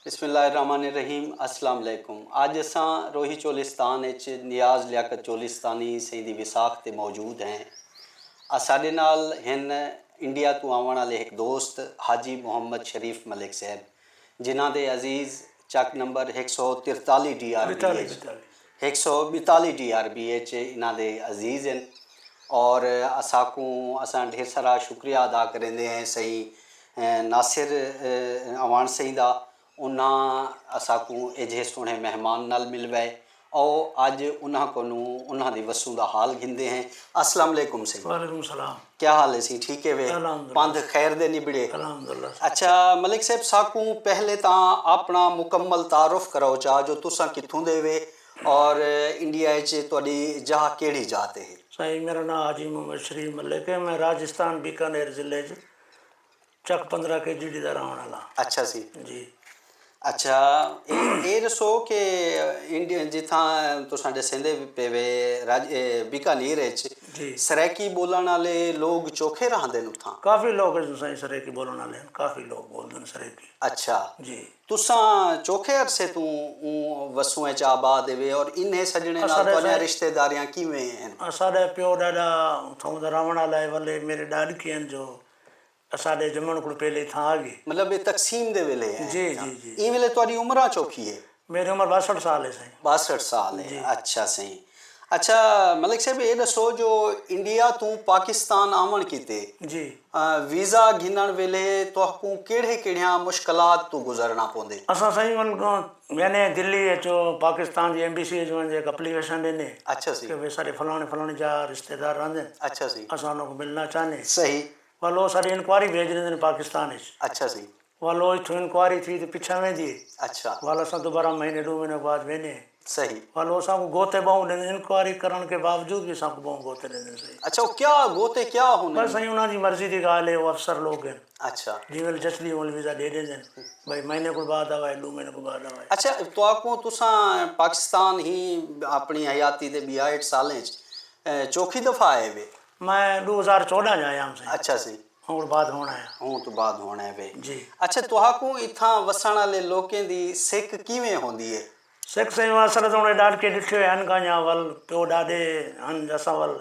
बिस्मिल्लाहिर्रहमानिर्रहीम अस्सलाम वालेकुम। आज असां रोही चोलिस्तान नियाज़ लियाकत चोलिस्तानी सही विसाख ते मौजूद हैं। साडे नाल हिन इंडिया तो आवन वाले एक दोस्त हाजी मोहम्मद शरीफ मलिक साहब जिन्हां दे अजीज़ चक नंबर 143 DRB 142 DRB इन्हां दे अजीज़ हैं और असां ढेर सारा शुक्रिया अदा करेंदे हैं सही नासिर अवान सही दा उन्हां असाकू एजे सोहने मेहमान नाल मिलवाए और अज उन्हां कोनू उन्हां दी वसू दा हाल गिंदे हैं। अस्सलाम वालेकुम सही। वालेकुम सलाम। क्या हाल है सी? ठीक है वे? पंध खैर दे निबड़े? अल्हम्दुलिल्लाह। अच्छा मलिक साहब साकू पहले ता अपना मुकम्मल तारुफ कराओ चा जो तुसा कित्थों दे वे और इंडिया च तुहाडी जहा केड़ी जात है? सही मेरा नाम हाजी मोहम्मद शरीफ मलिक है। मैं राजस्थान बीकानेर जिले चक 15 के जीडी दा रहने वाला। अच्छा सी जी। अच्छा ये दसो कि इंडिया जिथा तुसां दसेंदे पे वे बीकानेर जी सराइकी बोलण वाले लोग चोखे रहंदे न उथां? काफ़ी लोग सराइकी बोलण वाले हैं, काफ़ी लोग बोलते हैं सराइकी। अच्छा जी। तुसां चोखे अरसे तू वसूएं च आबाद वे और इन्हें सजने नाल तुहाडियां रिश्तेदारियां किवें हैं? साडे प्यो ॾाढा उथों दा रहण वाला है वाले मेरे ॾाॾके हैं जो साडे जमण को पहले था आ गए। मतलब ये तकसीम दे वेले है? जी जी जी। ई वेले तुहाडी उम्र चोखी है? मेरी उम्र 62 साल है सही। 62 साल है। अच्छा सही। अच्छा मलिक साहब ये दसो जो इंडिया तू पाकिस्तान आवन कीते जी वीज़ा घिनण वेले तुहाकू केड़े मुश्किलात तू गुजरना पौंदे? असा सही मैंने दिल्ली जो पाकिस्तान की एम्बेसी जो एक एप्लीकेशन देने। अच्छा सी। कि वे सारे फलाने जा रिश्तेदार रहंदे। अच्छा सी। असा उनको मिलना चाहने। सही। वालो सारी इंक्वायरी भेज देंगे पाकिस्तान। अच्छा सी। वालो इथों इंक्वायरी थी तो पिछा वेंदी। अच्छा। वालो असा दोबारा महीने 2 महीने बाद वेने। सही। वालो असा गोते बहु देने इंक्वायरी करने के बावजूद भी असा बहु गोते देने। सही। अच्छा क्या गोते क्या होने? बस सही उन्हां दी मर्जी की गाल है, वो अफसर लोग हैं। अच्छा। जिवें जसदी उन वीज़ा दे देंगे भाई महीने को बाद आवा 2 महीने को बाद आवा। अच्छा तो आपको तुसा पाकिस्तान ही अपनी हयाती दे 62 सालें चौथी दफा आए वे? मैं 2014 जाया हमसे। अच्छा सी। और बाद होना है। हूं तो बाद होना है वे जी। अच्छा तुहाकू इथा वसण वाले लोकें दी सिक किवें होंदी है? सिक सही असल तो डाल के दिखे हन गाया वल प्यो डाडे हन जसा वल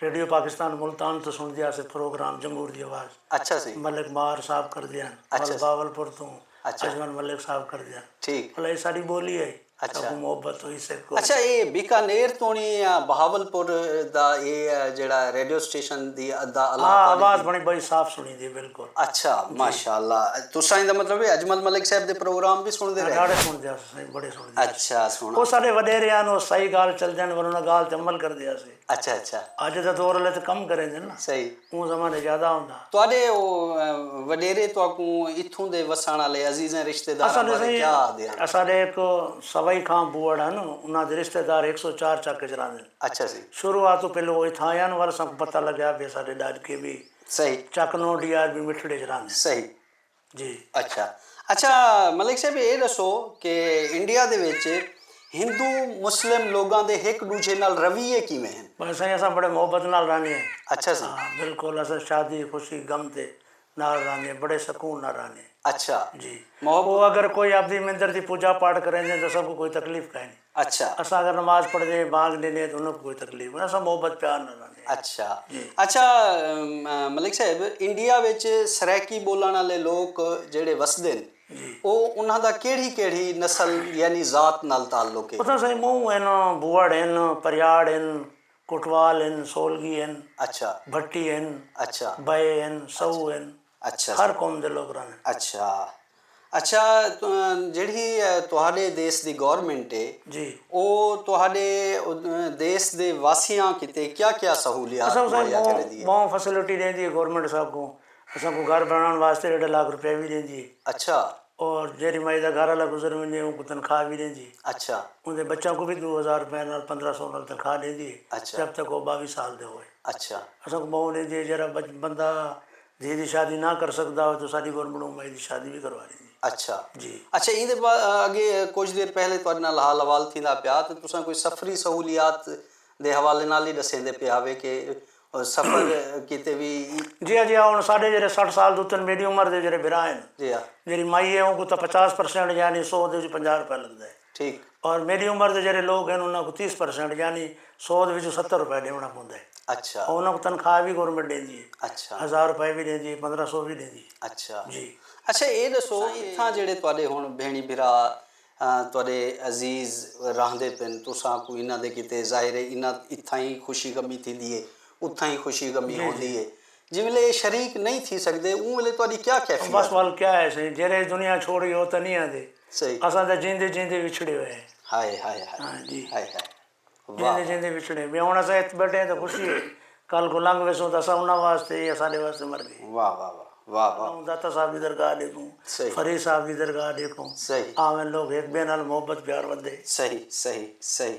रेडियो पाकिस्तान मुल्तान तो सुन दिया से प्रोग्राम जमहूर की आवाज़। अच्छा सी। मलिक मार साहब कर दिया। अच्छा। बावलपुर तो अच्छा अजमल मलिक साहब कर दिया। ठीक। भले सारी बोली है। अच्छा मोहब्बत हुई से को। अच्छा ये बीकानेर तोनी बहावलपुर दा ये जेड़ा रेडियो स्टेशन दी दा आवाज बड़ी साफ सुनी दी बिल्कुल। अच्छा माशाल्लाह। तुसा इंदा मतलब है अजमल मलिक साहब दे प्रोग्राम भी सुनदे रहे? बड़े सुनदे सही बड़े सुनदे। अच्छा सुनो वो सारे वडेरे नो सही गाल चल जान वरना गाल ते अमल कर दिया से। अच्छा अच्छा। आज दा दौर ले तो कम करेंगे ना। सही। वो जमाने ज्यादा होंदा। तुहाडे ओ वडेरे तोकू इथों दे वसण वाले अजीज रिश्तेदार बारे क्या दे? असाडे को सवाई खां बुआड़ है ना उन्हां दे रिश्तेदार 104 चक च रहंदे। अच्छा सी। शुरुआत तो पहले वो इथा आया वाला सब पता लगा बे साडे ॾाॾके भी सही चक नो DRB मिठड़े च रहंदे। सही जी। अच्छा अच्छा मलिक साहब ये दसो कि इंडिया दे विच हिंदू मुस्लिम लोगों के एक दूजे नाल रवैये किवें हैं? बस असा बड़े मोहब्बत नाल रहने हैं। अच्छा सी। हाँ बिल्कुल असा शादी खुशी गम ते नाल रहने बड़े सुकून नाल रहने। अच्छा जी। वो अगर कोई आपदी मंदिर की पूजा पाठ करेंगे तो सबको कोई तकलीफ का नहीं। अच्छा। असा अगर नमाज पढ़ दे बांग लेने तो उनको कोई तकलीफ नहीं। असा मोहब्बत प्यार नाल रहने। अच्छा अच्छा मलिक साहब इंडिया विच सराइकी बोलण वाले लोग जेड़े वसदे ने ओ उन्हां दा केड़ी नस्ल यानी जात नाल ताल्लुक है? पता सही मूह हैं बुआड़ हैं परियाड़ हैं कोटवाल हैं सोलगी हैं। अच्छा। भट्टी हैं। अच्छा। बय हैं सऊ हैं। अच्छा। हर कौम दे लोग रहने। अच्छा अच्छा जेड़ी तुहाडे देश दी गवर्नमेंट है जी ओ तुहाडे देश दे वासियां किते क्या सहूलियत मुहैया कर दी है? बहुत फैसिलिटी देंदी है गवर्नमेंट साहब को। असा को घर बनाने वास्ते 1.5 लाख रुपया भी देंदी है। अच्छा। और जेरी माई का घर वाला गुजर वजे उनको तनख्वाह भी देंदी। अच्छा। उनके बच्चों को भी 2000 रुपये 1500 नाल तनख्वाह देंदी है। अच्छा। जब तक वो 22 साल दे होए। अच्छा। असा को बहु देंदी है जरा बंदा जी शादी ना कर सकता हो तो सारी गवर्नमेंट माई की शादी भी करवा देंदी। अच्छा जी। अच्छा इहदे अगे कुछ देर पहले तुहाडे नाल हाल हवाल थींदा पिया तो तुसां कोई सफरी सहूलियात दे हवाले नाल ही दसेंदे पिया वे कि और सफर किते भी जी हाँ जी हाँ, हुण साढ़े जेह्ड़े 60 साल तो उत्तन मेरी उम्र दे जेह्ड़े बिरा हैं, जी हाँ जेह्ड़ी माई है उनको तो 50% यानी 100 दे विच 50 रुपया लगता है। ठीक और मेरी उम्र के जेह्ड़े लोग हैं उन्होंने को 30% यानी 100 दे विच 70 रुपया देना पौंदा है। अच्छा और उन्होंने को तनख्वाह भी गवर्नमेंट देंदी है, अच्छा 1000 रुपए भी देंदी है, 1500 भी देंदी है अच्छा जी। अच्छा ये दसो इत्थां जेह्ड़े तुहाडे हुण भेणी भरा तुहाडे अजीज रहंदे पिन तुसां कोई इन्हां दे किते ज़ाहिर है इन्हां इत्थां ही खुशी गमी थींदी है उत्थां ही खुशी गमी होंदी है जिवेले शरीक नहीं थी सकदे उन वेले तुहाडी क्या कैफियत बस वाल क्या है सही जेरे दुनिया छोड़ी हो तो नहीं आते सही असां तो जींदे जींदे विछड़े हुए हैं। हाय हाय हाय हाँ जी हाय हाय वाह जींदे जींदे विछड़े मैं हुण असां इत्थे बैठे हैं तो खुशी है कल को लंघ वेसो तो असां उन्हां वास्ते या साडे वास्ते मर गए। वाह वाह वाह वाह वाह दाता साहब की दरगाह देखूं सही फरीद साहब की दरगाह देखूं सही आवें लोग एक बे नाल मोहब्बत प्यार वधे। सही सही सही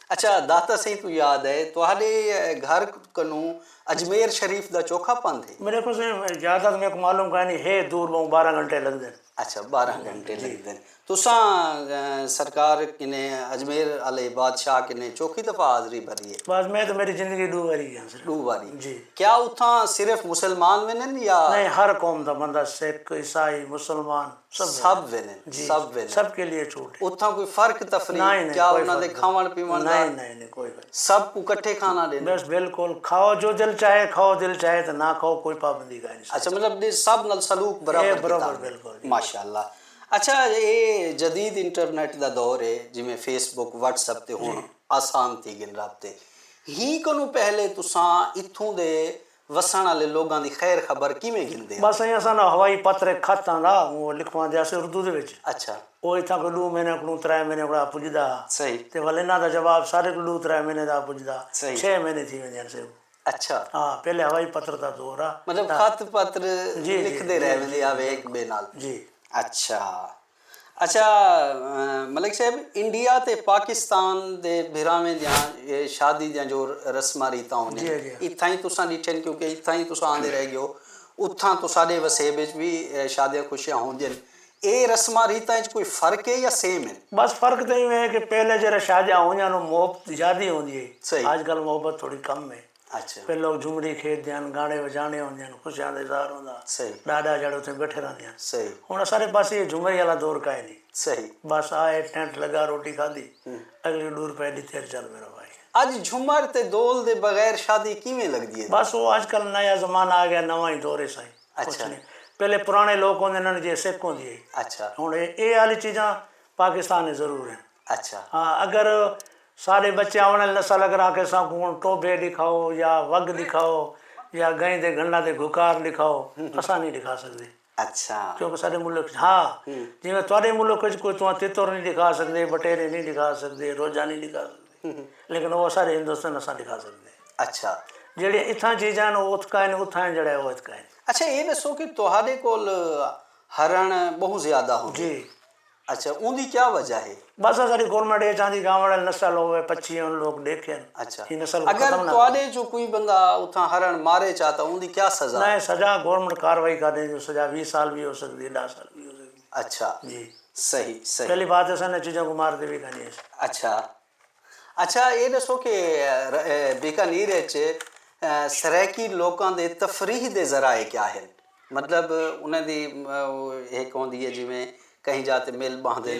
अच्छा दाता सही तू याद है तुहाडे घर कनू अजमेर शरीफ दा चोखा पंथ है मेरे को से ज़्यादा तो मेरे को मालूम का नहीं है दूर बहु 12 घंटे लगते हैं। अच्छा 12 घंटे लगते हैं तुसां सरकार किने अजमेर वाले बादशाह किने चौखी दफा हाजरी भरी है बस मैं तो मेरी जिंदगी 2 बारी है सिर्फ। 2 बारी जी क्या उथा सिर्फ मुसलमान वेनन या नहीं हर कौम का बंदा सिख ईसाई मुसलमान सब वेनन जी सब वेनन सबके लिए छूट है। उथा कोई फर्क नहीं, तफरी नहीं, क्या कोई उन्हां दे फर्क खावण पीवण दा नहीं नहीं नहीं कोई बात सब को इकट्ठे खाना देना बस बिल्कुल खाओ जो दिल चाहे खाओ दिल चाहे तो ना खाओ कोई पाबंदी का नहीं। अच्छा मतलब ये सब नल सलूक बराबर बराबर कीता। बिल्कुल जी। माशाअल्लाह अच्छा ये जदीद इंटरनेट दा दौर है जिमें फेसबुक व्हाट्सएप ते हुण आसान थी गए राबते ही कोनू पहले तुसां इत्थों दे वसण वाले लोगां दी खैर खबर किवें गिनदे बस अं असां हवाई पत्र खत आंदा वो लिखवा दिया से उर्दू दे विच अच्छा वो इत्थां को 2 महीने को 3 महीने को पुजदा सही ते वल इन्हां दा जवाब सारे को 2-3 महीने दा पुजदा सही 6 महीने थी वेंदे से। अच्छा हाँ पहले हवाई पत्र दा दौर आ मतलब खत पत्र जी, लिखदे रह वेंदे आवे एक बे नाल जी। अच्छा अच्छा मलिक साहब इंडिया ते पाकिस्तान दे भिरावें दियां ये शादी दियां जो रस्मां रीतां जी, होने जी। इत्थां ही तुसां डिठन क्योंकि इत्थां ही तुसां आंदे रह गए हो उत्थां तो साडे वसेब विच भी शादियां खुशियां होंदियां ये रस्मां रीतां च कोई फर्क है या सेम है? बस फर्क तो ये है कि पहले जरा शादियां होंदियां नो मोहब्बत ज़्यादा होंदी है सही। आजकल मोहब्बत थोड़ी कम है। अच्छा पहले लोग झुमरी खेलते हैं गाने बजाने होंदे हैं खुशियां दा इज़हार होंदा सही डाडा जड़ उत्थे बैठे रहंदे हैं। सही हुण सारे पासे ये झुमरी वाला दौर का है नहीं सही बस आए टेंट लगा रोटी खाधी अगले 2 रुपए दी तेर चल मेरा भाई। आज झुमर ते दोल दे बगैर शादी किवें लगदी है? बस वो आजकल नया जमाना आ गया नवा ही दौर है साईं। कुछ अच्छा। नहीं पहले पुराने लोग होंदे इन्हां जे सिख होंदी है अच्छा हुण ये वाली चीज़ां पाकिस्तान में ज़रूर हैं। अच्छा हाँ अगर सारे बच्चे आने नस्ल अगर आके साकू टोबे दिखाओ या वग दिखाओ या गई दे गंडा दे घुकार दिखाओ असा नहीं दिखा सकते अच्छा क्योंकि सारे मुल्क हाँ जिवें तुहाडे मुल्क कोई तुम तितुर नहीं दिखा सकते बटेरे नहीं दिखा सकते रोजा नहीं दिखा सकते लेकिन वो सारे हिंदुस्तान असा दिखा सकते अच्छा जेह्ड़ियां इत्थां चीज़ां न उत्थां उत्थां जेह्ड़ा है वो इत्थां है। अच्छा ये दसो कि तुहाडे कोल हरण बहुत ज्यादा हो जी अच्छा उनकी क्या वजह है? बस सारी गवर्नमेंट ये चाहती गाँव वाले नस्ल हो पक्षी उन लोग देखे अच्छा ये नस्ल अगर खत्म ना तुहाडे जो कोई बंदा उथा हरण मारे चाहता उनकी क्या सजा? नहीं सजा गवर्नमेंट कार्रवाई कर देगी जो सजा 20 साल भी हो सकती है 10 साल भी हो सकती अच्छा है जी। सही सही पहली बात है सर चीज़ों को मार दे भी करनी है। अच्छा अच्छा ये दसो कि बीकानेर सरैकी लोगों के तफरीह के जराए क्या है मतलब उन्हें दी एक होंदी है जिमें कहीं जाते मिल बांधे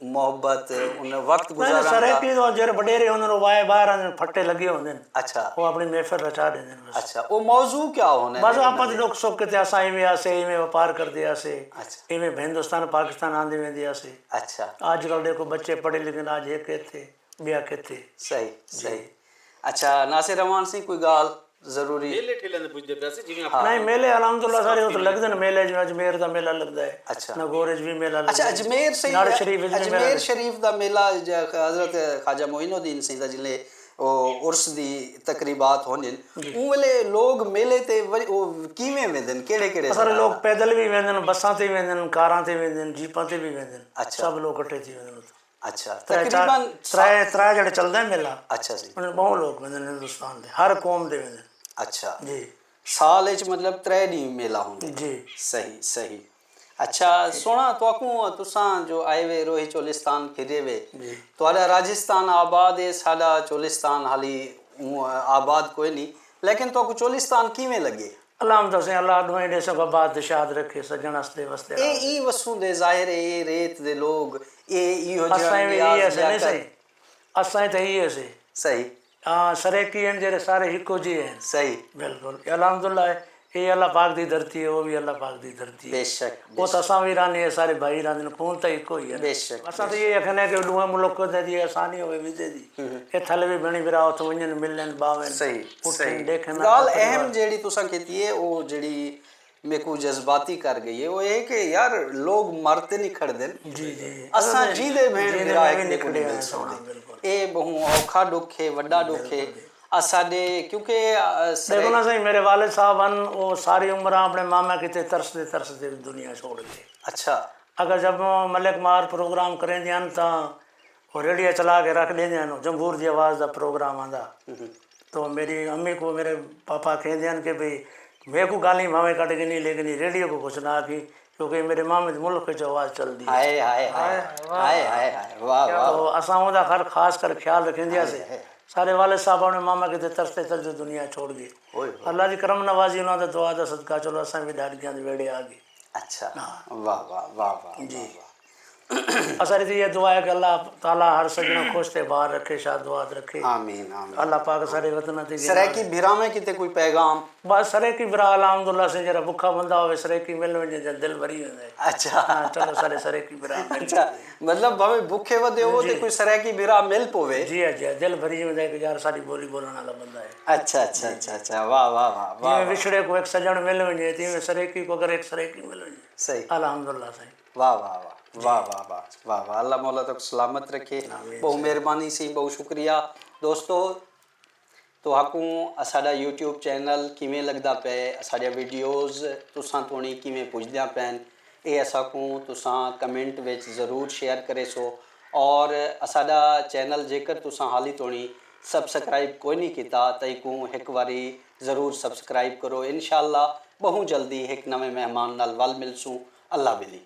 मोहब्बत उन वक्त गुजारन सरैकी तो जेरे बडेरे उन्होंने वाए बाहर फट्टे लगे होंगे अच्छा वो अपनी महफिल रचा देंगे बस। अच्छा वो मौजू क्या होने बस आप लोग सोक के असा इवें आसे इवें व्यापार कर दिया से अच्छा इवें हिंदुस्तान पाकिस्तान आंदे वेंदे आसे अच्छा आजकल देखो बच्चे पढ़े लिखे आज एक थे बिया के थे सही सही अच्छा नासिर रहमान सिंह कोई गाल जरूरी मेले ठेले ने पुजदे पैसे जिवें नहीं मेले अलहमदुलिल्लाह सारे वो तो लगते हैं मेले जिवें अजमेर का मेला लगता है अच्छा नगोरे भी मेला अच्छा लगता है अजमेर से नाड़ शरीफ विच भी मेला अजमेर शरीफ दा मेला हजरत ख्वाजा मोइनुद्दीन सिंह दा जिले ओ उर्स दी तकरीबात होने उन वेले लोग मेले ते ओ किवें वेंदन केड़े सारे लोग पैदल भी वेंदन बसां ते वेंदन कारां ते वेंदन जीपां ते भी वेंदन अच्छा। सब लोग इकट्ठे थी वेंदन अच्छा तकरीबन त्रै जेह्ड़े चलदा है मेला अच्छा जी उन्हें बहुत लोग वेंदन हिंदुस्तान दे हर कौम दे वेंदन अच्छा जी साल च मतलब 3 दिन मेला होंदे जी सही सही अच्छा सोना तो तुसां जो आए वे रोही चोलिस्तान फिरे वे जी तुहाडा राजस्थान आबाद है साडा चोलिस्तान हाली आबाद कोई नहीं लेकिन तो चोलिस्तान किवें लगे? अल्लाह से अल्लाह दुआई दे सब बात शाद रखे सजन हस्ते वस्ते ई वसू दे जाहिर ए रेत दे लोग ए इहो असां भी नियाज़ ये से नहीं लियाकत। सही असां तो ये से सही हाँ सरेकी हैं जेरे सारे हिको जी हैं सही बिल्कुल अल्हम्दुलिल्लाह ये अल्लाह पाक दी धरती है वो भी अल्लाह पाक दी धरती है बेशक वो तो असां भी रानी है सारे भाई रानी खून तो हिको ही है बेशक असां तो ये आखने कि दुआ मुल्क को दे दी आसानी होवे विदे दी ये थले भी बणी बिराओ तो वंजन मिलन बावन सही उठन सही देखना गाल अहम जेड़ी तुसा कहती है वो जेड़ी मेरे को जज्बाती कर गई है वो ये कि यार लोग मरते नहीं खड़दे जी जी असां जीदे भेण जींदे विराए भी के निकले मिल हैं सकदे बिल्कुल ए बहु औखा दुख है वड्डा दुख है असाडे क्योंकि देखो ना सही मेरे वालिद साहब हन वो सारी उम्र अपने मामा की तरसते दुनिया छोड़ गए अच्छा अगर जब मलिक मार प्रोग्राम करें ध्यान तो वो रेडियो चला के रख दें ध्यान जमहूर की आवाज़ का प्रोग्राम आंदा तो मेरी अम्मी को मेरे पापा कह ध्यान के भाई मेरे को गाली मामे कट के नहीं लेकिन रेडियो को कुछ ना की क्योंकि मेरे मामे मुल्क की आवाज़ चल दी हाय हाय हाय हाय हाय वाह वाह तो असा उनका हर खास कर ख्याल रखें से सारे वाले साहब अपने मामा के तरसते तरसते दुनिया छोड़ गए अल्लाह की करम नवाजी उन्होंने दुआ का सदका चलो असा भी ढाडियां दे वेड़े आ गए अच्छा वाह वाह वाह वाह जी असर तो ये दुआ है कि अल्लाह ताला हर सजना खुश थे बाहर रखे शादवाद रखे आमीन आमीन अल्लाह पाक सारे वतन ते सराकी बिरा में किते कोई पैगाम बस सरे की बिरा अल्हम्दुलिल्लाह से जरा भूखा बंदा होवे सरे की मिल वजे जरा दिल भरी हो जाए अच्छा हाँ चलो सरे की बिरा अच्छा मतलब भावे भूखे वदे हो ते कोई सराकी बिरा मिल पोवे जी जी दिल भरी हो जाए कि यार सारी बोली बोलने वाला बंदा है अच्छा अच्छा अच्छा अच्छा वाह वाह वाह वाह जिवें विछड़े को एक सजन मिल वजे तिवें सरेकी को अगर एक सरेकी मिल वजे सही अल्हम्दुलिल्लाह सही वाह वाह वाह वाह वाह वाह वाह वाह अल्लाह मौला तक सलामत रखे बहुत मेहरबानी सी बहुत शुक्रिया दोस्तों तो हाकू असाडा यूट्यूब चैनल किमें लगदा पे असाडे वीडियोज़ तुसां तोणी किमें पुजदियां पैन ये असा को तुसां कमेंट विच ज़रूर शेयर करे सो और असाडा चैनल जेकर तुसां हाली तोणी सब्सक्राइब कोई नहीं किया तई को एक बारी ज़रूर सब्सक्राइब करो इंशाअल्लाह बहुत जल्दी एक नवे मेहमान नाल वल मिलसूँ अल्लाह बिली।